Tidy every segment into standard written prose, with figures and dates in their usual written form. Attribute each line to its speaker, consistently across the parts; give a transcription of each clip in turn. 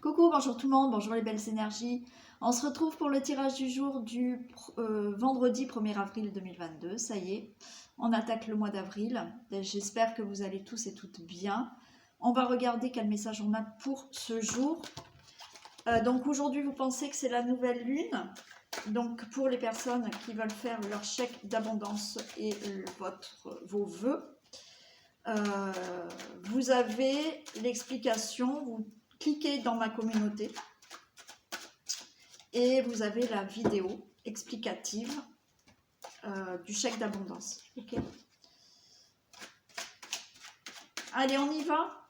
Speaker 1: Coucou, bonjour tout le monde, bonjour les belles énergies. On se retrouve pour le tirage du jour du vendredi 1er avril 2022. Ça y est, on attaque le mois d'avril. J'espère que vous allez tous et toutes bien. On va regarder quel message on a pour ce jour. Donc aujourd'hui, vous pensez que c'est la nouvelle lune. Donc pour les personnes qui veulent faire leur chèque d'abondance et vos vœux, vous avez l'explication. Vous cliquez dans ma communauté et vous avez la vidéo explicative du chèque d'abondance. Ok. Allez, on y va.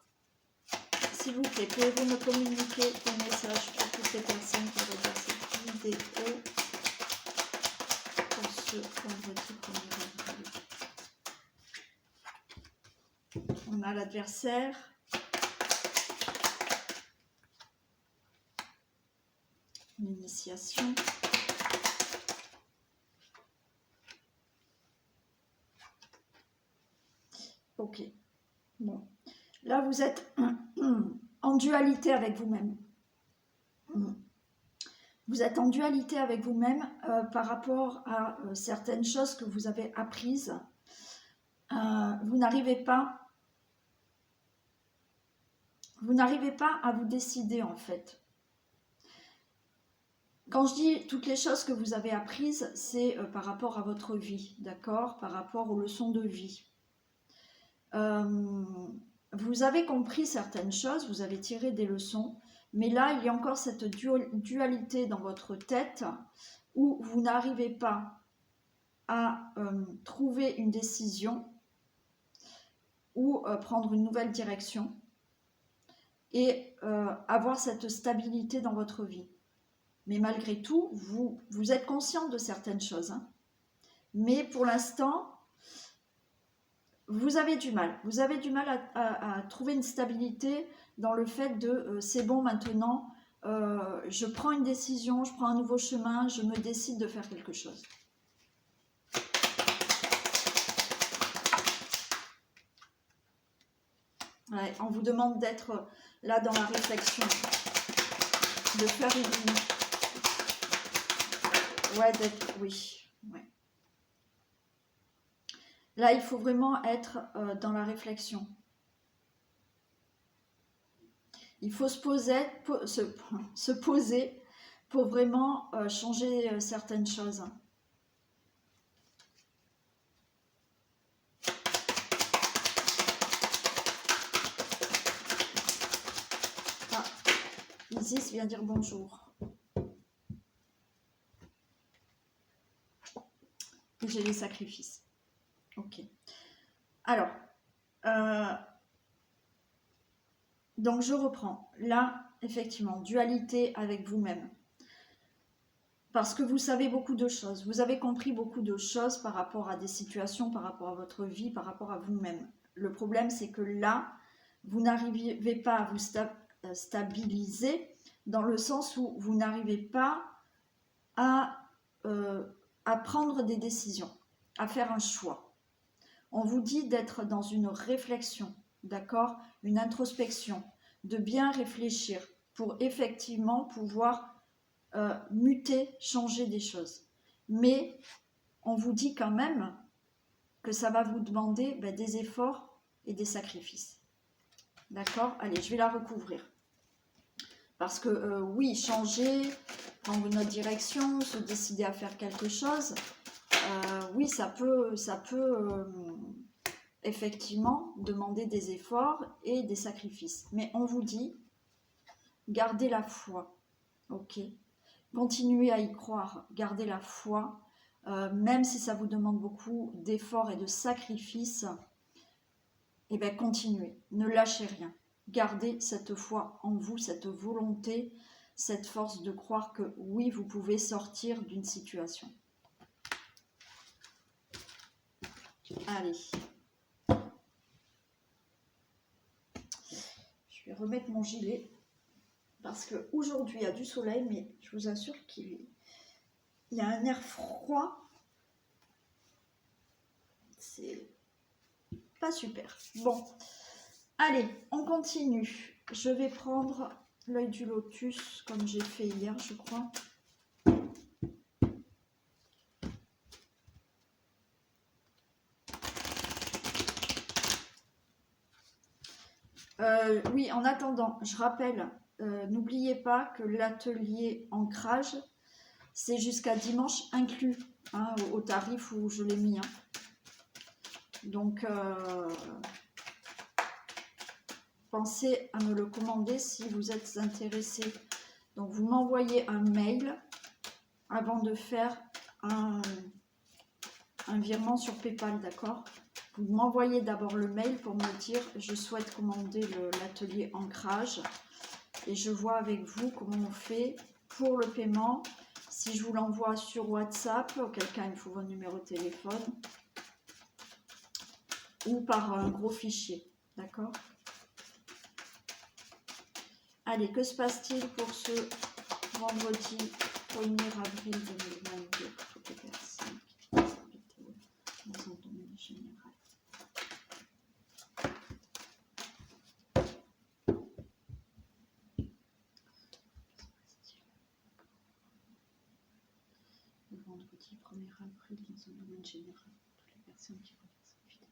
Speaker 1: S'il vous plaît, pouvez-vous me communiquer un message pour toutes les personnes qui regardent cette vidéo pour ce vendredi 1er avril. On a l'adversaire. L'initiation. Ok. Bon. Là, vous êtes en dualité avec vous-même. Vous êtes en dualité avec vous-même par rapport à certaines choses que vous avez apprises. Vous n'arrivez pas à vous décider en fait. Quand je dis toutes les choses que vous avez apprises, c'est par rapport à votre vie, d'accord? Par rapport aux leçons de vie. Vous avez compris certaines choses, vous avez tiré des leçons, mais là, il y a encore cette dualité dans votre tête où vous n'arrivez pas à trouver une décision ou prendre une nouvelle direction et avoir cette stabilité dans votre vie. Mais malgré tout, vous êtes conscient de certaines choses. Hein. Mais pour l'instant, vous avez du mal. Vous avez du mal à trouver une stabilité dans le fait de c'est bon maintenant, je prends une décision, je prends un nouveau chemin, je me décide de faire quelque chose. Ouais, on vous demande d'être là dans la réflexion, de faire une... Ouais, d'être... Oui, ouais. Là, il faut vraiment être dans la réflexion. Il faut se poser pour vraiment changer certaines choses. Ah, Isis vient dire bonjour. Et j'ai les sacrifices. Ok. Alors, donc je reprends. Là, effectivement, dualité avec vous-même. Parce que vous savez beaucoup de choses. Vous avez compris beaucoup de choses par rapport à des situations, par rapport à votre vie, par rapport à vous-même. Le problème, c'est que là, vous n'arrivez pas à vous stabiliser dans le sens où vous n'arrivez pas à prendre des décisions, à faire un choix. On vous dit d'être dans une réflexion, d'accord? Une introspection, de bien réfléchir pour effectivement pouvoir muter, changer des choses. Mais on vous dit quand même que ça va vous demander des efforts et des sacrifices. D'accord? Allez, je vais la recouvrir. Parce que oui, changer, prendre une autre direction, se décider à faire quelque chose, oui, ça peut effectivement demander des efforts et des sacrifices. Mais on vous dit, gardez la foi, ok? Continuez à y croire, gardez la foi, même si ça vous demande beaucoup d'efforts et de sacrifices, et bien continuez, ne lâchez rien. Gardez cette foi en vous, cette volonté, cette force de croire que oui, vous pouvez sortir d'une situation. Allez. Je vais remettre mon gilet parce qu'aujourd'hui il y a du soleil, mais je vous assure qu'il y a un air froid. C'est pas super. Bon, allez, on continue. Je vais prendre l'œil du lotus, comme j'ai fait hier, je crois. Oui, en attendant, je rappelle, n'oubliez pas que l'atelier ancrage, c'est jusqu'à dimanche inclus, hein, au tarif où je l'ai mis. Hein. Donc, pensez à me le commander si vous êtes intéressé. Donc, vous m'envoyez un mail avant de faire un virement sur PayPal, d'accord? Vous m'envoyez d'abord le mail pour me dire je souhaite commander l'atelier ancrage et je vois avec vous comment on fait pour le paiement. Si je vous l'envoie sur WhatsApp, auquel cas il me faut votre numéro de téléphone, ou par un gros fichier, d'accord? Allez, que se passe-t-il pour ce vendredi 1er avril 2022 pour toutes les personnes qui habitent dans un domaine général? Le vendredi 1er avril dans un domaine général pour toutes les personnes qui regardent cette vidéo.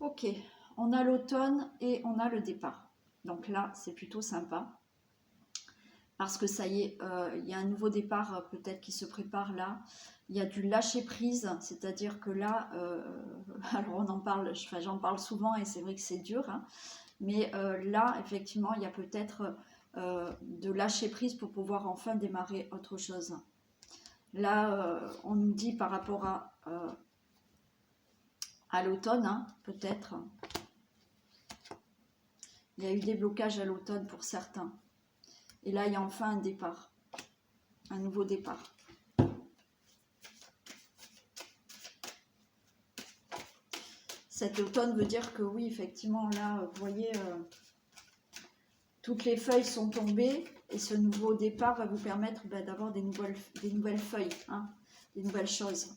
Speaker 1: Ok, on a l'automne et on a le départ. Donc là, c'est plutôt sympa. Parce que ça y est, il y a un nouveau départ peut-être qui se prépare là. Il y a du lâcher prise, c'est-à-dire que là, alors on en parle, j'en parle souvent et c'est vrai que c'est dur, hein, mais là, effectivement, il y a peut-être de lâcher prise pour pouvoir enfin démarrer autre chose. Là, on nous dit par rapport à l'automne, hein, peut-être. Il y a eu des blocages à l'automne pour certains. Et là, il y a enfin un départ, un nouveau départ. Cet automne veut dire que oui, effectivement, là, vous voyez, toutes les feuilles sont tombées et ce nouveau départ va vous permettre d'avoir des nouvelles feuilles, hein, des nouvelles choses.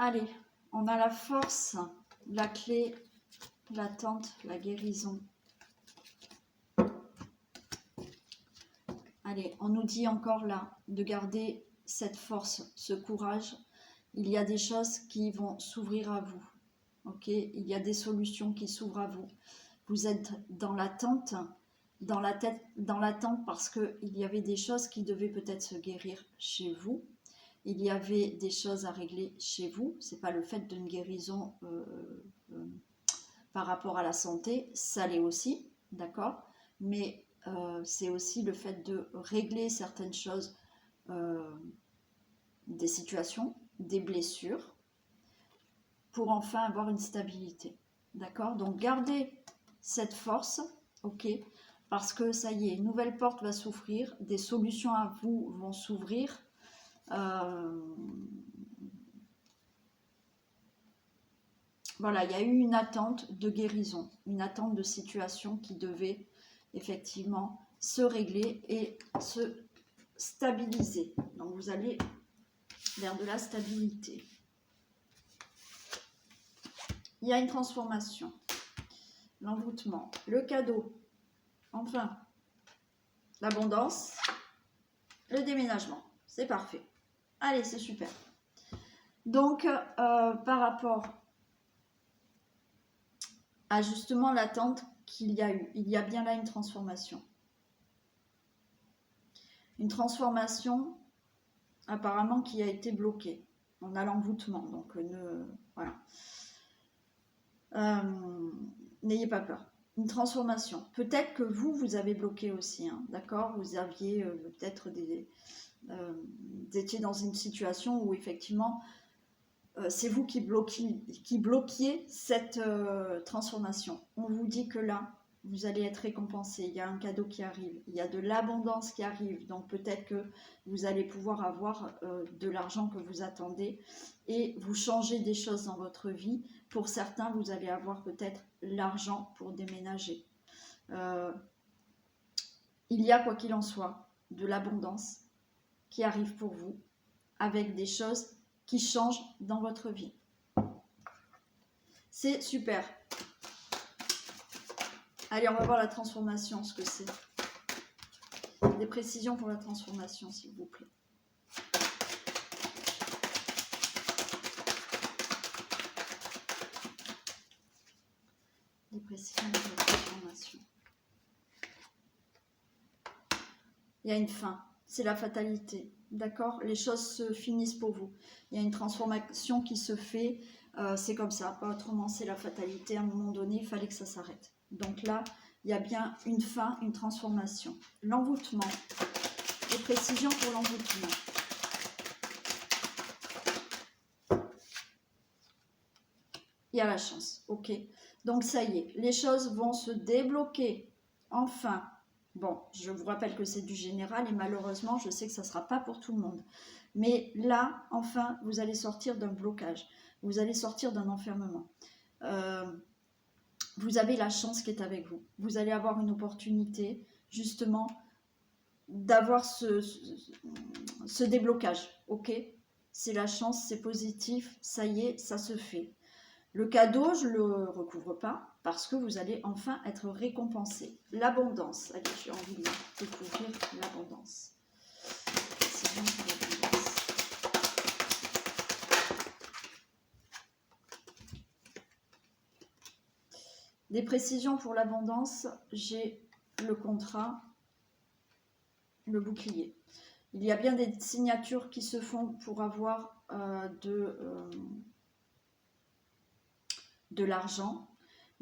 Speaker 1: Allez, on a la force, la clé, l'attente, la guérison. Allez, on nous dit encore là de garder cette force, ce courage. Il y a des choses qui vont s'ouvrir à vous. Ok, il y a des solutions qui s'ouvrent à vous. Vous êtes dans l'attente, dans l'attente parce qu'il y avait des choses qui devaient peut-être se guérir chez vous. Il y avait des choses à régler chez vous. C'est pas le fait d'une guérison par rapport à la santé, ça l'est aussi, d'accord. Mais c'est aussi le fait de régler certaines choses, des situations, des blessures, pour enfin avoir une stabilité, d'accord. Donc gardez cette force, ok, parce que ça y est, une nouvelle porte va s'ouvrir, des solutions à vous vont s'ouvrir. Voilà, il y a eu une attente de guérison, une attente de situation qui devait effectivement se régler et se stabiliser. Donc vous allez vers de la stabilité. Il y a une transformation, l'envoûtement, le cadeau, enfin, l'abondance, le déménagement. C'est parfait. Allez, c'est super. Donc, par rapport à justement l'attente qu'il y a eu, il y a bien là une transformation. Une transformation apparemment qui a été bloquée. On a l'envoûtement, donc voilà. N'ayez pas peur. Une transformation. Peut-être que vous avez bloqué aussi, hein, d'accord. Vous aviez peut-être étiez dans une situation où effectivement c'est vous qui bloquiez cette transformation. On vous dit que là, vous allez être récompensé, il y a un cadeau qui arrive, il y a de l'abondance qui arrive, donc peut-être que vous allez pouvoir avoir de l'argent que vous attendez et vous changez des choses dans votre vie Pour certains, vous allez avoir peut-être l'argent pour déménager. Il y a, quoi qu'il en soit, de l'abondance qui arrive pour vous avec des choses qui changent dans votre vie. C'est super. Allez, on va voir la transformation, ce que c'est. Des précisions pour la transformation, s'il vous plaît. Des précisions pour la transformation. Il y a une fin. C'est la fatalité. D'accord? Les choses se finissent pour vous. Il y a une transformation qui se fait. C'est comme ça, pas autrement. C'est la fatalité. À un moment donné, il fallait que ça s'arrête. Donc là, il y a bien une fin, une transformation. L'envoûtement. Des précisions pour l'envoûtement. Il y a la chance. Ok. Donc ça y est, les choses vont se débloquer. Enfin. Bon, je vous rappelle que c'est du général et malheureusement, je sais que ça ne sera pas pour tout le monde. Mais là, enfin, vous allez sortir d'un blocage. Vous allez sortir d'un enfermement. Vous avez la chance qui est avec vous. Vous allez avoir une opportunité, justement, d'avoir ce déblocage. Ok? C'est la chance, c'est positif, ça y est, ça se fait. Le cadeau, je ne le recouvre pas parce que vous allez enfin être récompensé. L'abondance. Allez, j'ai envie de découvrir l'abondance. C'est bon pour l'abondance. Des précisions pour l'abondance. J'ai le contrat, le bouclier. Il y a bien des signatures qui se font pour avoir de l'argent.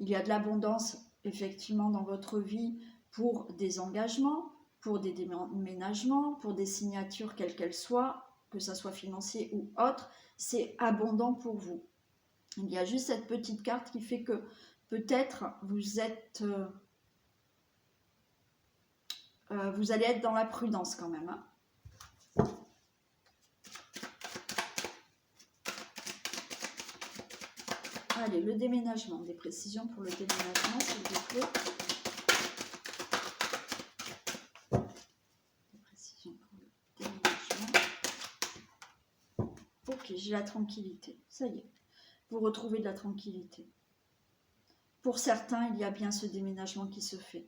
Speaker 1: Il y a de l'abondance effectivement dans votre vie pour des engagements, pour des déménagements, pour des signatures quelles qu'elles soient, que ce soit financier ou autre, c'est abondant pour vous. Il y a juste cette petite carte qui fait que peut-être vous allez être dans la prudence quand même. Hein. Allez, le déménagement, des précisions pour le déménagement, s'il vous plaît. Des précisions pour le déménagement. Ok, j'ai la tranquillité. Ça y est, vous retrouvez de la tranquillité. Pour certains, il y a bien ce déménagement qui se fait.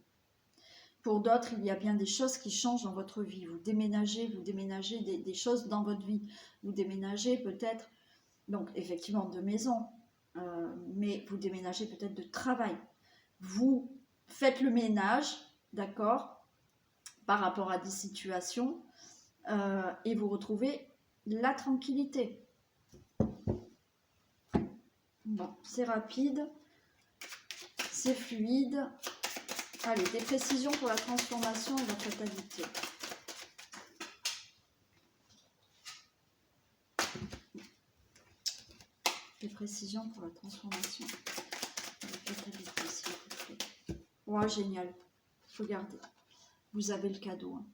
Speaker 1: Pour d'autres, il y a bien des choses qui changent dans votre vie. Vous déménagez des choses dans votre vie. Vous déménagez peut-être, donc effectivement, de maison. Mais vous déménagez peut-être de travail. Vous faites le ménage, d'accord, par rapport à des situations et vous retrouvez la tranquillité. Bon, c'est rapide, c'est fluide. Allez, des précisions pour la transformation et la fatalité. Des précisions pour la transformation et la fatalité, s'il vous plaît. Wow, génial. Regardez, vous avez le cadeau. Hein.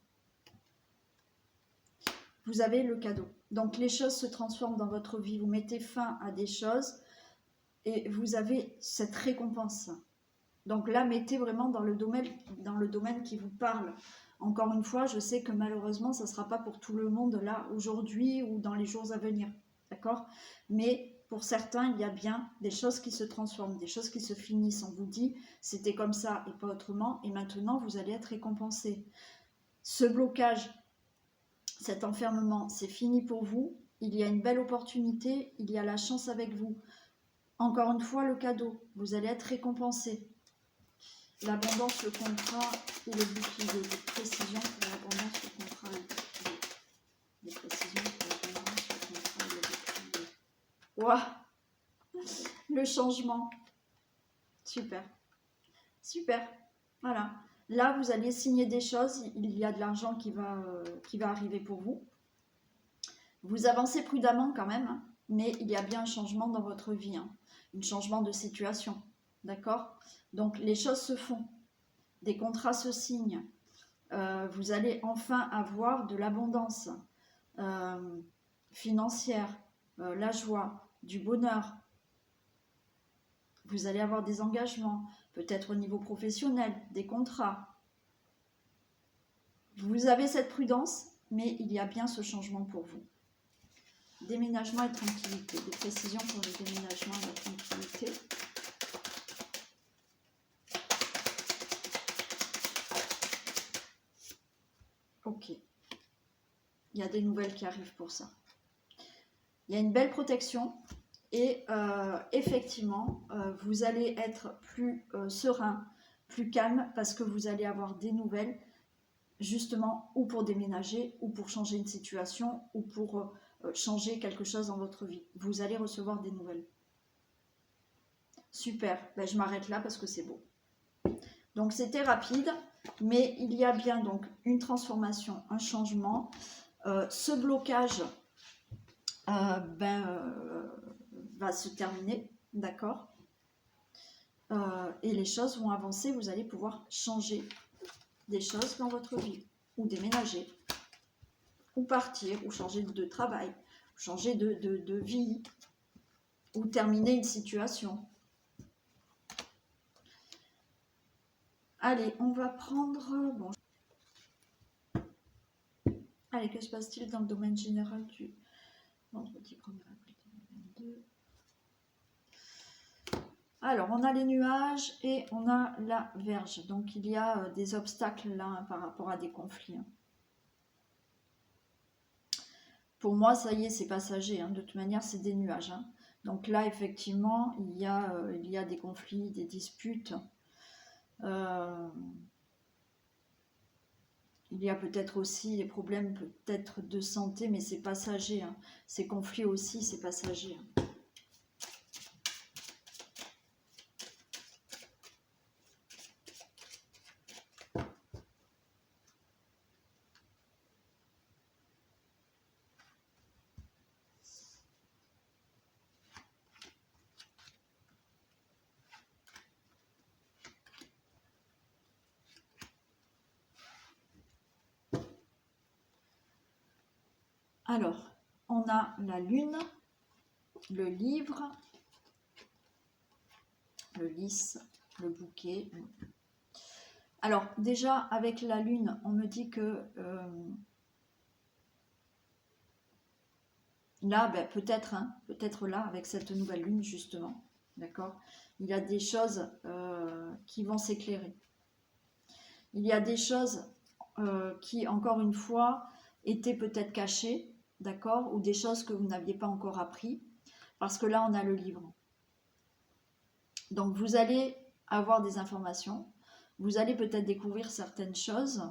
Speaker 1: Vous avez le cadeau. Donc les choses se transforment dans votre vie. Vous mettez fin à des choses et vous avez cette récompense. Donc là, mettez vraiment dans le domaine qui vous parle. Encore une fois, je sais que malheureusement, ça ne sera pas pour tout le monde là, aujourd'hui ou dans les jours à venir. D'accord? Mais pour certains, il y a bien des choses qui se transforment, des choses qui se finissent. On vous dit, c'était comme ça et pas autrement. Et maintenant, vous allez être récompensé. Ce blocage, cet enfermement, c'est fini pour vous. Il y a une belle opportunité. Il y a la chance avec vous. Encore une fois, le cadeau. Vous allez être récompensé. L'abondance, le contrat et le bouclier. Des précisions pour l'abondance, le contrat et le bouclier. Des précisions pour l'abondance, le contrat et le bouclier. Waouh! Le changement. Super. Super. Voilà. Là, vous allez signer des choses. Il y a de l'argent qui va arriver pour vous. Vous avancez prudemment quand même, hein, mais il y a bien un changement dans votre vie. Hein, un changement de situation. D'accord? Donc les choses se font, des contrats se signent, vous allez enfin avoir de l'abondance financière, la joie, du bonheur. Vous allez avoir des engagements, peut-être au niveau professionnel, des contrats. Vous avez cette prudence, mais il y a bien ce changement pour vous. Déménagement et tranquillité. Des précisions pour le déménagement et la tranquillité. Ok. Il y a des nouvelles qui arrivent pour ça. Il y a une belle protection et effectivement, vous allez être plus serein, plus calme parce que vous allez avoir des nouvelles justement ou pour déménager ou pour changer une situation ou pour changer quelque chose dans votre vie. Vous allez recevoir des nouvelles. Super, ben, je m'arrête là parce que c'est beau. Donc c'était rapide, mais il y a bien donc une transformation, un changement. Ce blocage va se terminer, d'accord, et les choses vont avancer, vous allez pouvoir changer des choses dans votre vie, ou déménager, ou partir, ou changer de travail, ou changer de vie, ou terminer une situation. Allez, on va prendre... Bon. Allez, que se passe-t-il dans le domaine général du vendredi 1er avril 2022? Alors, on a les nuages et on a la Vierge. Donc, il y a des obstacles là par rapport à des conflits. Pour moi, ça y est, c'est passager. De toute manière, c'est des nuages. Donc là, effectivement, il y a des conflits, des disputes. Il y a peut-être aussi des problèmes peut-être de santé, mais c'est passager. Ces conflits aussi, c'est passager. Alors, on a la lune, le livre, le lys, le bouquet. Alors, déjà, avec la lune, on me dit que là, ben, peut-être là, avec cette nouvelle lune, justement, d'accord, il y a des choses qui vont s'éclairer. Il y a des choses qui, encore une fois, étaient peut-être cachées, d'accord, ou des choses que vous n'aviez pas encore appris, parce que là, on a le livre. Donc, vous allez avoir des informations, vous allez peut-être découvrir certaines choses.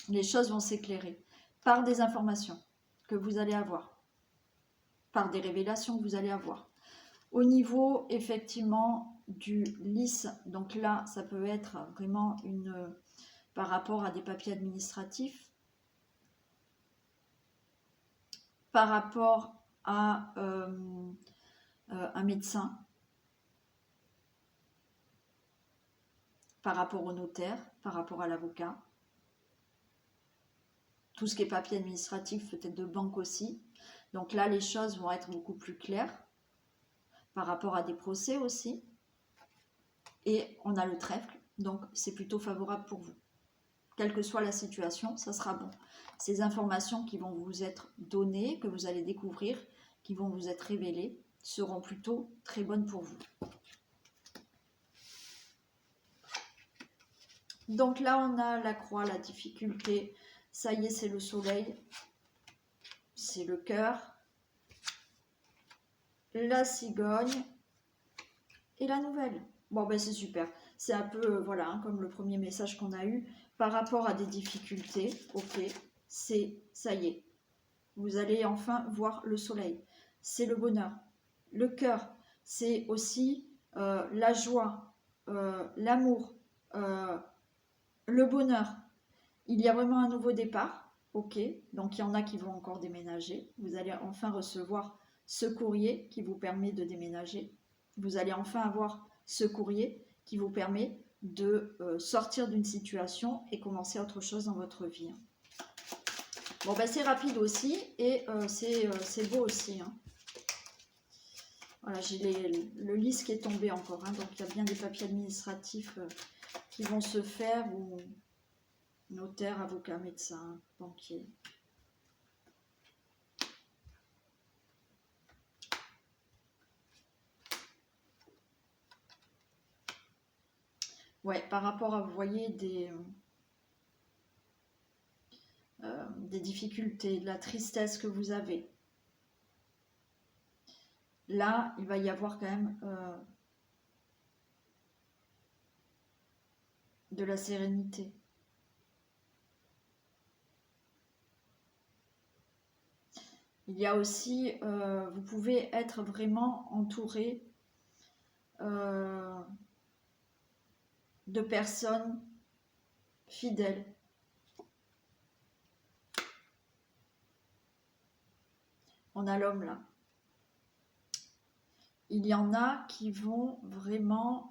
Speaker 1: Les choses vont s'éclairer par des informations que vous allez avoir, par des révélations que vous allez avoir. Au niveau, effectivement, du lys, donc là, ça peut être vraiment par rapport à des papiers administratifs, par rapport à un médecin, par rapport au notaire, par rapport à l'avocat, tout ce qui est papier administratif, peut-être de banque aussi. Donc là, les choses vont être beaucoup plus claires, par rapport à des procès aussi. Et on a le trèfle, donc c'est plutôt favorable pour vous. Quelle que soit la situation, ça sera bon. Ces informations qui vont vous être données, que vous allez découvrir, qui vont vous être révélées, seront plutôt très bonnes pour vous. Donc là, on a la croix, la difficulté. Ça y est, c'est le soleil. C'est le cœur. La cigogne. Et la nouvelle. Bon, ben c'est super. C'est un peu, voilà, comme le premier message qu'on a eu. Par rapport à des difficultés, ok, ça y est. Vous allez enfin voir le soleil. C'est le bonheur. Le cœur, c'est aussi la joie, l'amour, le bonheur. Il y a vraiment un nouveau départ, ok. Donc il y en a qui vont encore déménager. Vous allez enfin recevoir ce courrier qui vous permet de déménager. Vous allez enfin avoir ce courrier qui vous permet de sortir d'une situation et commencer autre chose dans votre vie. Bon, ben c'est rapide aussi et c'est beau aussi. Hein. Voilà, j'ai le lys qui est tombé encore. Hein, donc, il y a bien des papiers administratifs qui vont se faire. Ou notaire, avocat, médecin, banquier. Ouais, par rapport à, vous voyez, des difficultés, de la tristesse que vous avez. Là, il va y avoir quand même de la sérénité. Il y a aussi, vous pouvez être vraiment entouré de personnes fidèles. On a l'homme là. Il y en a qui vont vraiment,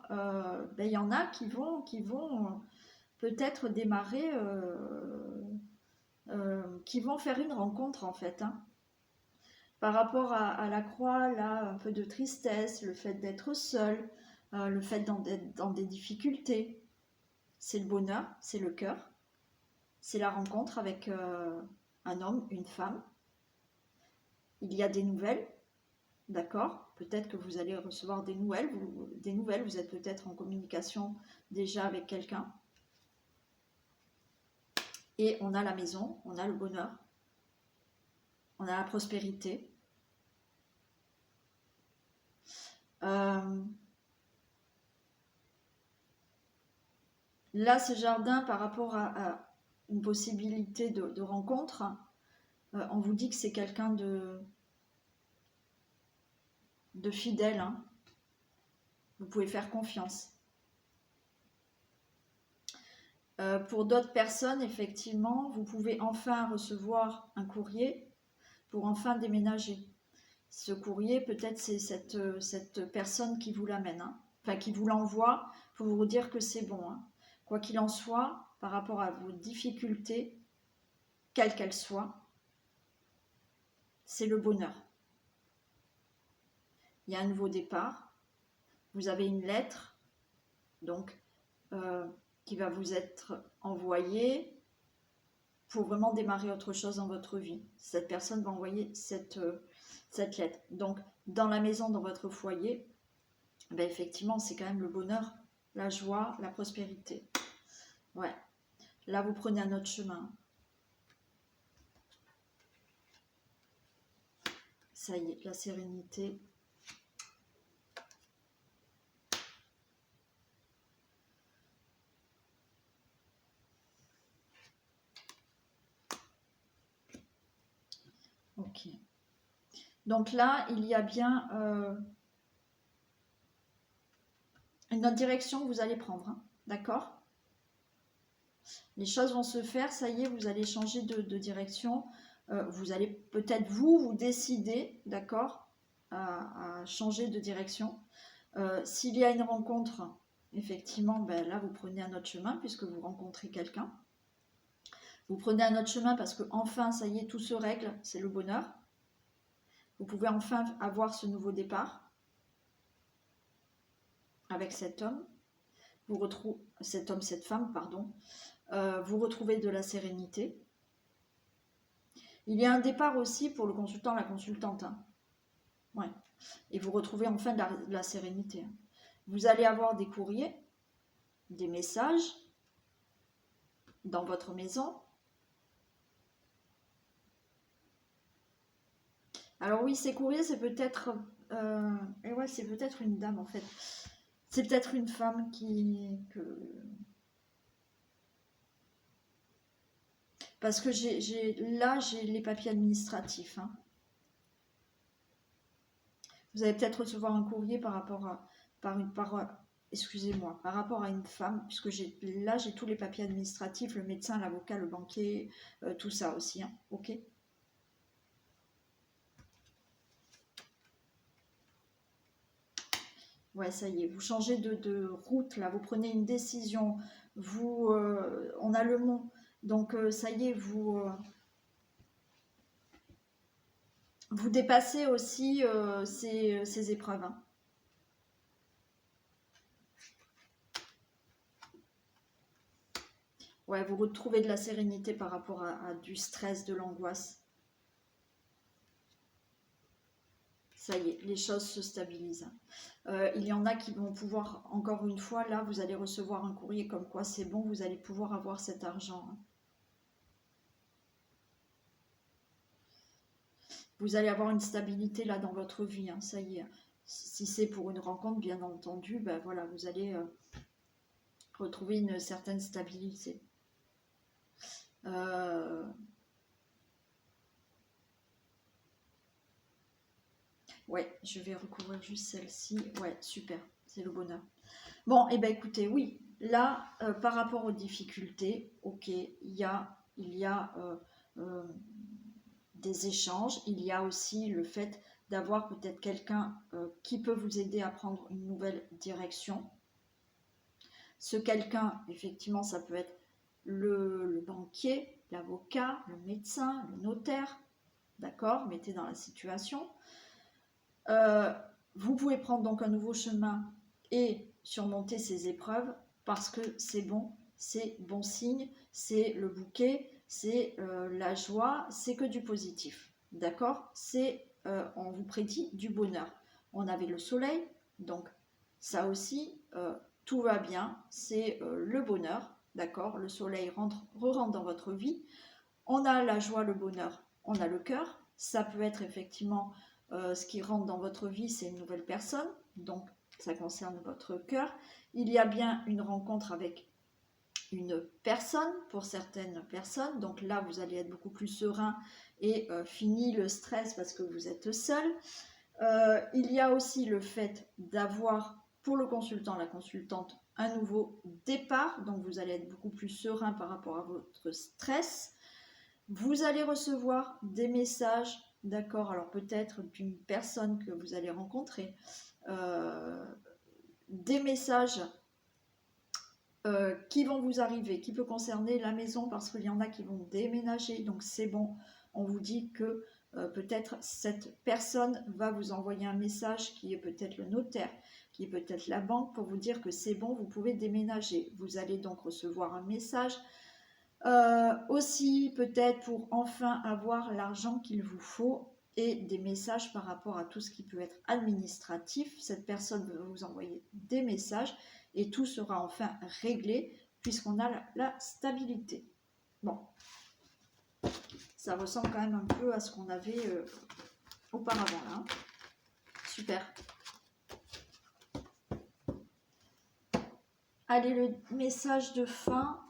Speaker 1: il y en a qui vont peut-être démarrer, qui vont faire une rencontre en fait. Hein. Par rapport à la croix, là, un peu de tristesse, le fait d'être seul, le fait d'être dans des difficultés, c'est le bonheur, c'est le cœur, c'est la rencontre avec un homme, une femme. Il y a des nouvelles, d'accord? Peut-être que vous allez recevoir des nouvelles, vous êtes peut-être en communication déjà avec quelqu'un. Et on a la maison, on a le bonheur, on a la prospérité. Là, ce jardin, par rapport à une possibilité de rencontre, on vous dit que c'est quelqu'un de fidèle. Hein. Vous pouvez faire confiance. Pour d'autres personnes, effectivement, vous pouvez enfin recevoir un courrier pour enfin déménager. Ce courrier, peut-être c'est cette personne qui vous l'amène, hein. Enfin qui vous l'envoie pour vous dire que c'est bon. Hein. Quoi qu'il en soit, par rapport à vos difficultés, quelles qu'elles soient, c'est le bonheur. Il y a un nouveau départ, vous avez une lettre, donc qui va vous être envoyée pour vraiment démarrer autre chose dans votre vie. Cette personne va envoyer cette lettre. Donc, dans la maison, dans votre foyer, ben effectivement, c'est quand même le bonheur, la joie, la prospérité. Ouais. Là, vous prenez un autre chemin. Ça y est, la sérénité. Ok. Donc là, il y a bien une autre direction que vous allez prendre. Hein, d'accord? Les choses vont se faire, ça y est, vous allez changer de direction. Vous allez peut-être vous décider, d'accord, à changer de direction. S'il y a une rencontre, effectivement, ben là, vous prenez un autre chemin puisque vous rencontrez quelqu'un. Vous prenez un autre chemin parce que enfin, ça y est, tout se règle, c'est le bonheur. Vous pouvez enfin avoir ce nouveau départ avec cet homme. Vous retrouvez cet homme, cette femme, pardon. Vous retrouvez de la sérénité. Il y a un départ aussi pour le consultant, la consultante. Hein. Ouais. Et vous retrouvez enfin de la sérénité. Vous allez avoir des courriers, des messages dans votre maison. Alors oui, ces courriers, c'est peut-être ouais, c'est peut-être une dame en fait. C'est peut-être une femme parce que j'ai les papiers administratifs. Hein. Vous allez peut-être recevoir un courrier par rapport à excusez-moi, par rapport à une femme, puisque j'ai tous les papiers administratifs, le médecin, l'avocat, le banquier, tout ça aussi. Hein. Ok. Ouais, ça y est, vous changez de route, là, vous prenez une décision, on a le mot, donc ça y est, Vous dépassez aussi ces épreuves. Hein. Ouais, vous retrouvez de la sérénité par rapport à du stress, de l'angoisse. Ça y est, les choses se stabilisent. Il y en a qui vont pouvoir, encore une fois, là, vous allez recevoir un courrier comme quoi c'est bon, vous allez pouvoir avoir cet argent. Hein. Vous allez avoir une stabilité là dans votre vie, hein, ça y est. Si c'est pour une rencontre, bien entendu, ben voilà, vous allez retrouver une certaine stabilité. Ouais, je vais recouvrir juste celle-ci. Ouais, super, c'est le bonheur. Bon, et eh ben écoutez, oui, là, par rapport aux difficultés, ok, il y a des échanges, il y a aussi le fait d'avoir peut-être quelqu'un qui peut vous aider à prendre une nouvelle direction. Ce quelqu'un, effectivement, ça peut être le banquier, l'avocat, le médecin, le notaire, d'accord, mettez dans la situation. Vous pouvez prendre donc un nouveau chemin et surmonter ces épreuves parce que c'est bon signe, c'est le bouquet, c'est la joie, c'est que du positif, d'accord. On vous prédit du bonheur. On avait le soleil, donc ça aussi, tout va bien, c'est le bonheur, d'accord. Le soleil re-rentre dans votre vie. On a la joie, le bonheur, on a le cœur. Ça peut être effectivement ce qui rentre dans votre vie, c'est une nouvelle personne, donc ça concerne votre cœur. Il y a bien une rencontre avec une personne pour certaines personnes, donc là vous allez être beaucoup plus serein et fini le stress parce que vous êtes seul. Il y a aussi le fait d'avoir pour le consultant, la consultante, un nouveau départ, donc vous allez être beaucoup plus serein par rapport à votre stress. Vous allez recevoir des messages, d'accord, alors peut-être d'une personne que vous allez rencontrer, des messages qui vont vous arriver, qui peut concerner la maison parce qu'il y en a qui vont déménager, donc c'est bon, on vous dit que peut-être cette personne va vous envoyer un message qui est peut-être le notaire, qui est peut-être la banque pour vous dire que c'est bon, vous pouvez déménager. Vous allez donc recevoir un message. Aussi peut-être pour enfin avoir l'argent qu'il vous faut et des messages par rapport à tout ce qui peut être administratif. Cette personne va vous envoyer des messages et tout sera enfin réglé puisqu'on a la stabilité. Bon, ça ressemble quand même un peu à ce qu'on avait auparavant là. Super. Allez, le message de fin.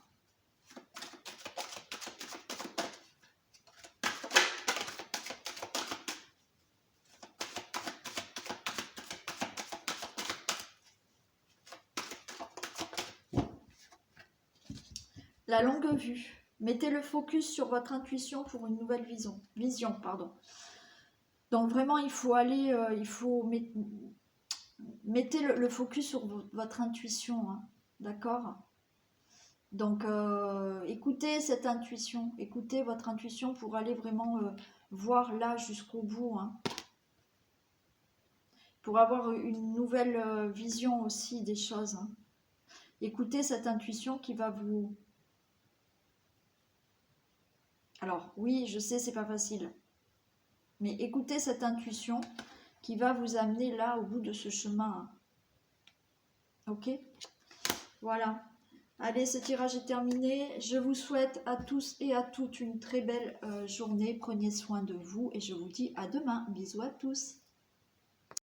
Speaker 1: La longue vue. Mettez le focus sur votre intuition pour une nouvelle vision. Donc vraiment, il faut aller, mettez le focus sur votre intuition, hein, d'accord. Donc écoutez cette intuition, écoutez votre intuition pour aller vraiment voir là jusqu'au bout, hein, pour avoir une nouvelle vision aussi des choses. Hein. Écoutez cette intuition qui va vous... Alors oui, je sais, c'est pas facile, mais écoutez cette intuition qui va vous amener là au bout de ce chemin. Ok, voilà. Allez, ce tirage est terminé. Je vous souhaite à tous et à toutes une très belle journée. Prenez soin de vous et je vous dis à demain. Bisous à tous.